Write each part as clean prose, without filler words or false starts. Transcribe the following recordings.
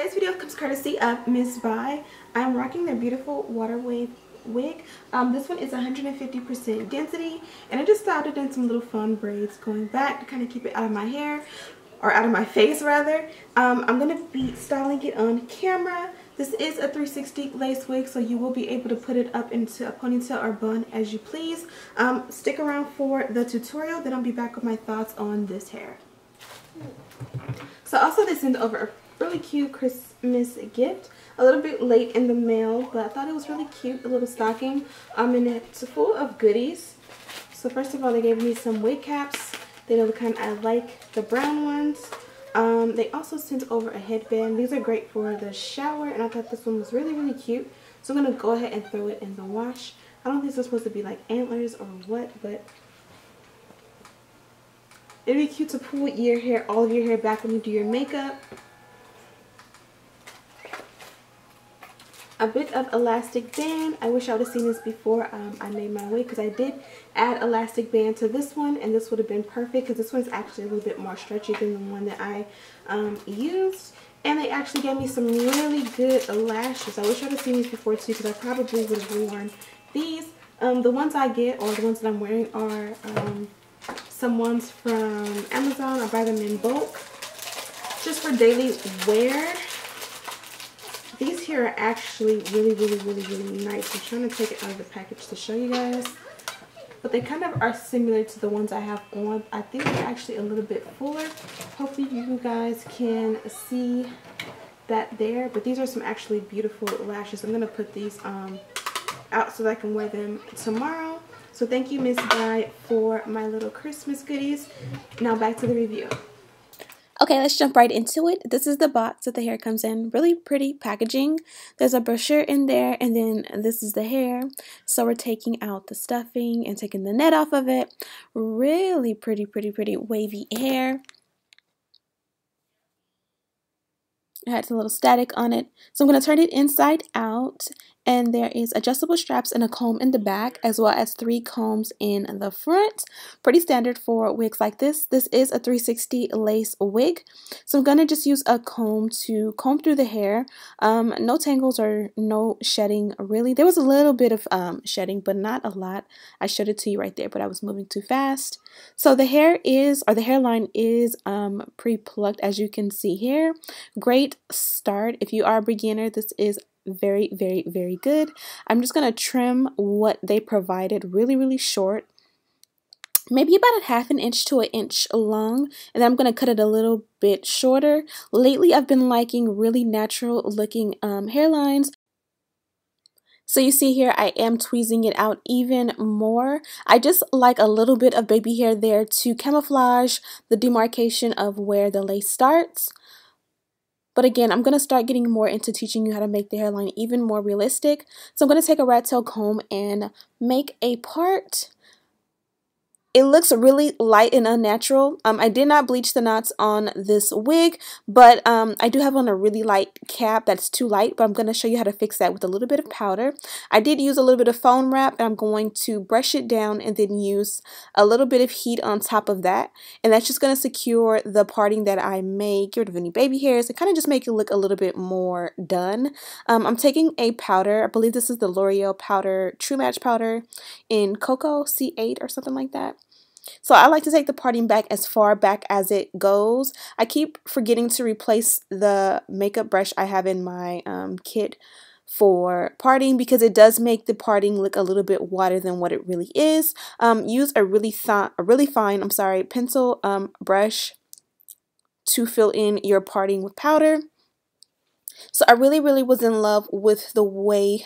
Today's video comes courtesy of MsBuy. I'm rocking their beautiful water wave wig. This one is 150% density, and I just styled it in some little fun braids going back to kind of keep it out of my hair, or out of my face rather. I'm going to be styling it on camera. This is a 360 lace wig, so you will be able to put it up into a ponytail or bun as you please. Stick around for the tutorial, then I'll be back with my thoughts on this hair. So also they sent over a really cute Christmas gift, a little bit late in the mail, but I thought it was really cute, a little stocking, and it's full of goodies. So first of all, they gave me some wig caps. They know the kind I like, the brown ones. They also sent over a headband. These are great for the shower, and I thought this one was really cute, so I'm going to go ahead and throw it in the wash. I don't think it's supposed to be like antlers or what, but it'd be cute to pull your hair, all of your hair back when you do your makeup. A bit of elastic band. I wish I would have seen this before I made my wig, because I did add elastic band to this one, and this would have been perfect because this one's actually a little bit more stretchy than the one that I used. And they actually gave me some really good lashes. I wish I would have seen these before too, because I probably would have worn these. The ones I get, or the ones that I'm wearing, are some ones from Amazon. I buy them in bulk just for daily wear. These here are actually really nice. I'm trying to take it out of the package to show you guys, but they kind of are similar to the ones I have on. I think they're actually a little bit fuller. Hopefully you guys can see that there, but these are some actually beautiful lashes. I'm going to put these out so that I can wear them tomorrow. So thank you, MsBuy, for my little Christmas goodies. Now back to the review. Okay, let's jump right into it. This is the box that the hair comes in. Really pretty packaging. There's a brochure in there, and then this is the hair. So we're taking out the stuffing and taking the net off of it. Really pretty wavy hair. It had a little static on it. So I'm going to turn it inside out, and there is adjustable straps and a comb in the back, as well as 3 combs in the front. Pretty standard for wigs like this. This is a 360 lace wig, so I'm going to just use a comb to comb through the hair. No tangles or no shedding really. There was a little bit of shedding, but not a lot. I showed it to you right there, but I was moving too fast. So the hair is, or the hairline is pre-plucked, as you can see here. Great start. If you are a beginner, this is very good. I'm just going to trim what they provided really short, maybe about a ½ inch to 1 inch long, and then I'm going to cut it a little bit shorter. Lately I've been liking really natural looking hairlines. So you see here, I am tweezing it out even more. I just like a little bit of baby hair there to camouflage the demarcation of where the lace starts. But again, I'm going to start getting more into teaching you how to make the hairline even more realistic. So I'm going to take a rat tail comb and make a part. It looks really light and unnatural. I did not bleach the knots on this wig, but I do have on a really light cap that's too light, but I'm going to show you how to fix that with a little bit of powder. I did use a little bit of foam wrap, and I'm going to brush it down and then use a little bit of heat on top of that, and that's just going to secure the parting that I made, get rid of any baby hairs, and kind of just make it look a little bit more done. I'm taking a powder. I believe this is the L'Oreal powder, True Match powder in Cocoa C8 or something like that. So I like to take the parting back as far back as it goes. I keep forgetting to replace the makeup brush I have in my kit for parting, because it does make the parting look a little bit wider than what it really is. Use a really fine pencil brush to fill in your parting with powder. So I really was in love with the way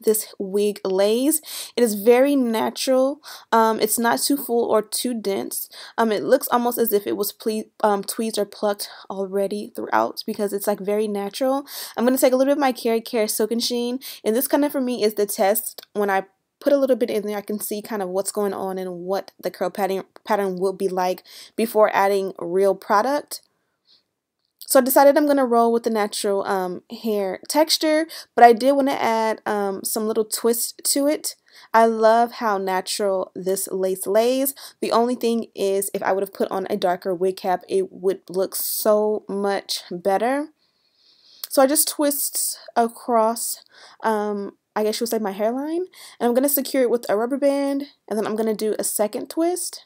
this wig lays. It is very natural. It's not too full or too dense. It looks almost as if it was tweezed or plucked already throughout, because it's like very natural. I'm going to take a little bit of my Care Silk and Sheen, and this kind of for me is the test. When I put a little bit in there, I can see kind of what's going on and what the curl pattern will be like before adding real product. So I decided I'm going to roll with the natural hair texture, but I did want to add some little twist to it. I love how natural this lace lays. The only thing is, if I would have put on a darker wig cap, it would look so much better. So I just twist across, I guess you would say my hairline, and I'm going to secure it with a rubber band, and then I'm going to do a second twist.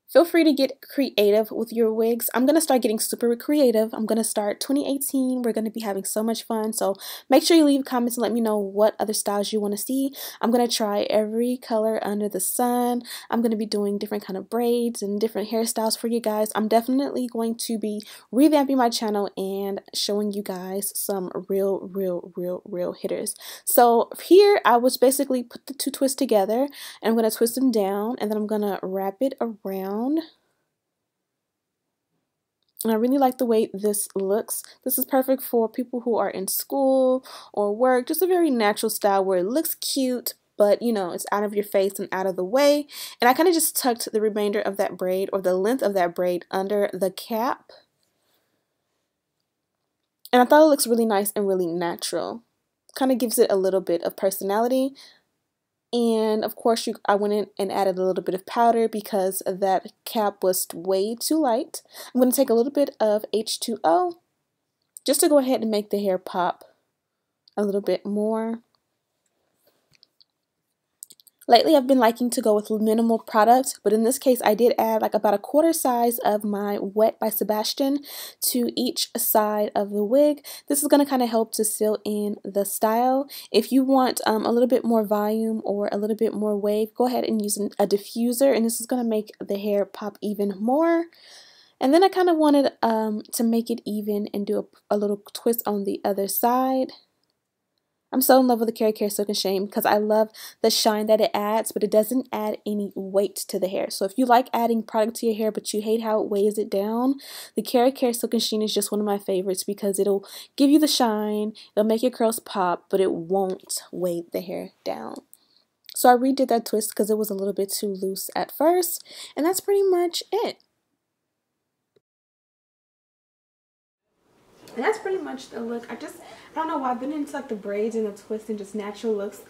Feel free to get creative with your wigs. I'm going to start getting super creative. I'm going to start 2018. We're going to be having so much fun. So make sure you leave comments and let me know what other styles you want to see. I'm going to try every color under the sun. I'm going to be doing different kind of braids and different hairstyles for you guys. I'm definitely going to be revamping my channel and showing you guys some real hitters. So here I was basically put the two twists together, and I'm going to twist them down, and then I'm going to wrap it around. And I really like the way this looks. This is perfect for people who are in school or work. Just a very natural style where it looks cute, but you know, it's out of your face and out of the way. And I kind of just tucked the remainder of that braid, or the length of that braid, under the cap. And I thought it looks really nice and really natural. Kind of gives it a little bit of personality. And of course, I went in and added a little bit of powder because that cap was way too light. I'm going to take a little bit of H2O just to go ahead and make the hair pop a little bit more. Lately, I've been liking to go with minimal product, but in this case, I did add like about a quarter size of my Wet by Sebastian to each side of the wig. This is going to kind of help to seal in the style. If you want a little bit more volume or a little bit more wave, go ahead and use a diffuser, and this is going to make the hair pop even more. And then I kind of wanted to make it even and do a little twist on the other side. I'm so in love with the Care Silk and Sheen because I love the shine that it adds, but it doesn't add any weight to the hair. So if you like adding product to your hair, but you hate how it weighs it down, the Care Silk and Sheen is just one of my favorites because it'll give you the shine, it'll make your curls pop, but it won't weigh the hair down. So I redid that twist because it was a little bit too loose at first, and that's pretty much it. And that's pretty much the look. I don't know why I've been into like the braids and the twists and just natural looks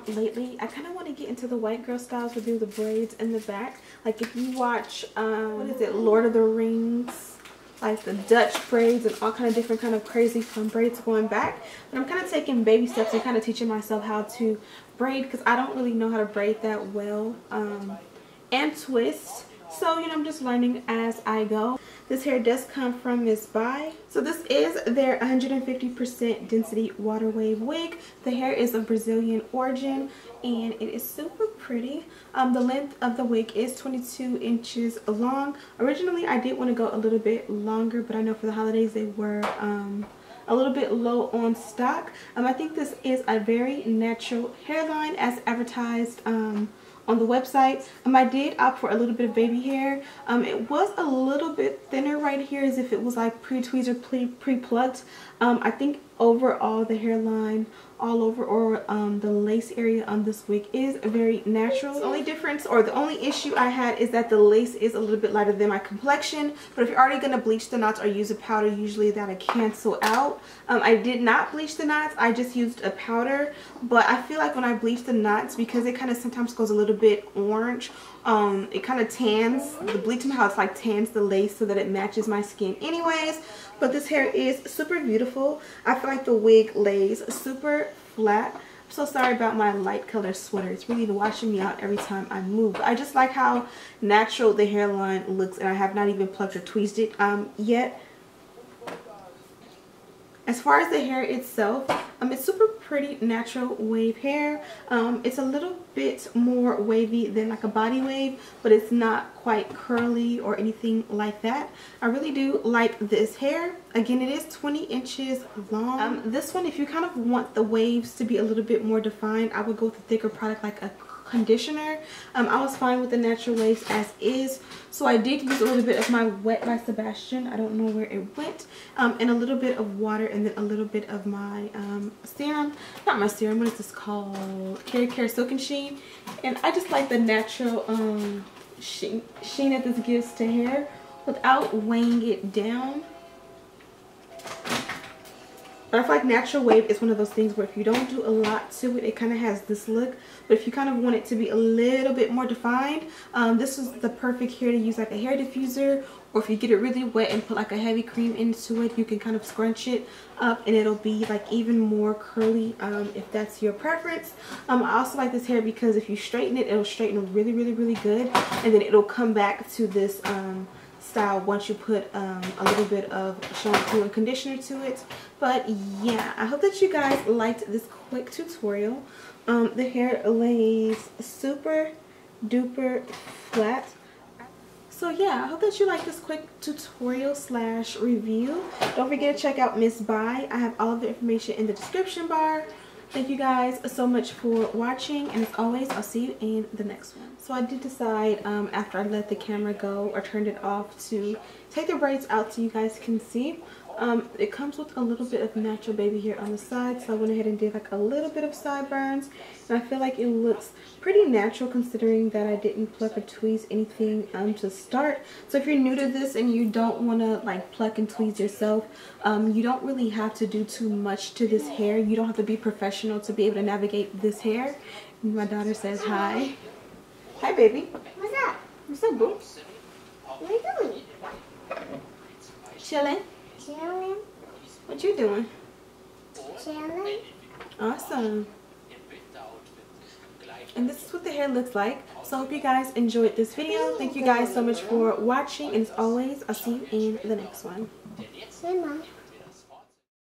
lately. I kind of want to get into the white girl styles with do the braids in the back. Like if you watch, what is it, Lord of the Rings, like the Dutch braids and all kind of different kind of crazy fun braids going back. But I'm kind of taking baby steps and kind of teaching myself how to braid because I don't really know how to braid that well and twist. So, you know, I'm just learning as I go. This hair does come from MsBuy. So this is their 150% density water wave wig. The hair is of Brazilian origin and it is super pretty. The length of the wig is 22 inches long. Originally, I did want to go a little bit longer, but I know for the holidays they were a little bit low on stock. I think this is a very natural hairline as advertised on the website. I did opt for a little bit of baby hair. It was a little bit thinner right here as if it was like pre-tweezed or pre-plucked. I think overall the hairline all over, or the lace area on this wig is very natural. The only difference or the only issue I had is that the lace is a little bit lighter than my complexion, but if you're already going to bleach the knots or use a powder, usually that'll cancel out. I did not bleach the knots, I just used a powder, but I feel like when I bleach the knots, because it kind of sometimes goes a little bit orange, it kind of tans, the bleaching powder like tans the lace so that it matches my skin anyways. But this hair is super beautiful. I feel like the wig lays super flat. I'm so sorry about my light color sweater. It's really washing me out every time I move. I just like how natural the hairline looks, and I have not even plucked or tweezed it yet. As far as the hair itself, it's super pretty natural wave hair. It's a little bit more wavy than like a body wave, but it's not quite curly or anything like that. I really do like this hair. Again, it is 20 inches long. This one, if you kind of want the waves to be a little bit more defined, I would go with a thicker product like a conditioner. I was fine with the natural waves as is, so I did use a little bit of my Wet by Sebastian, I don't know where it went, and a little bit of water, and then a little bit of my serum, not my serum, what is this called, Care Silk and Sheen. And I just like the natural sheen that this gives to hair without weighing it down. But I feel like natural wave is one of those things where if you don't do a lot to it, it kind of has this look. But if you kind of want it to be a little bit more defined, this is the perfect hair to use like a hair diffuser. Or if you get it really wet and put like a heavy cream into it, you can kind of scrunch it up and it'll be like even more curly if that's your preference. I also like this hair because if you straighten it, it'll straighten really, really, really good. And then it'll come back to this style once you put a little bit of shampoo and conditioner to it. But yeah, I hope that you guys liked this quick tutorial. The hair lays super duper flat. So yeah, I hope that you like this quick tutorial slash review. Don't forget to check out MsBuy. I have all of the information in the description bar. Thank you guys so much for watching, and as always, I'll see you in the next one. So I did decide after I let the camera go or turned it off to take the braids out so you guys can see. It comes with a little bit of natural baby hair on the side, so I went ahead and did like a little bit of sideburns, and I feel like it looks pretty natural considering that I didn't pluck or tweeze anything to start. So if you're new to this and you don't want to like pluck and tweeze yourself, you don't really have to do too much to this hair. You don't have to be professional to be able to navigate this hair. And my daughter says hi. Hi baby. What's up? What's up, boo? What are you doing? Chilling. Chilling. What you doing? Chilling. Awesome. And this is what the hair looks like. So I hope you guys enjoyed this video. Thank you guys so much for watching, and as always, I'll see you in the next one. Say, Mom.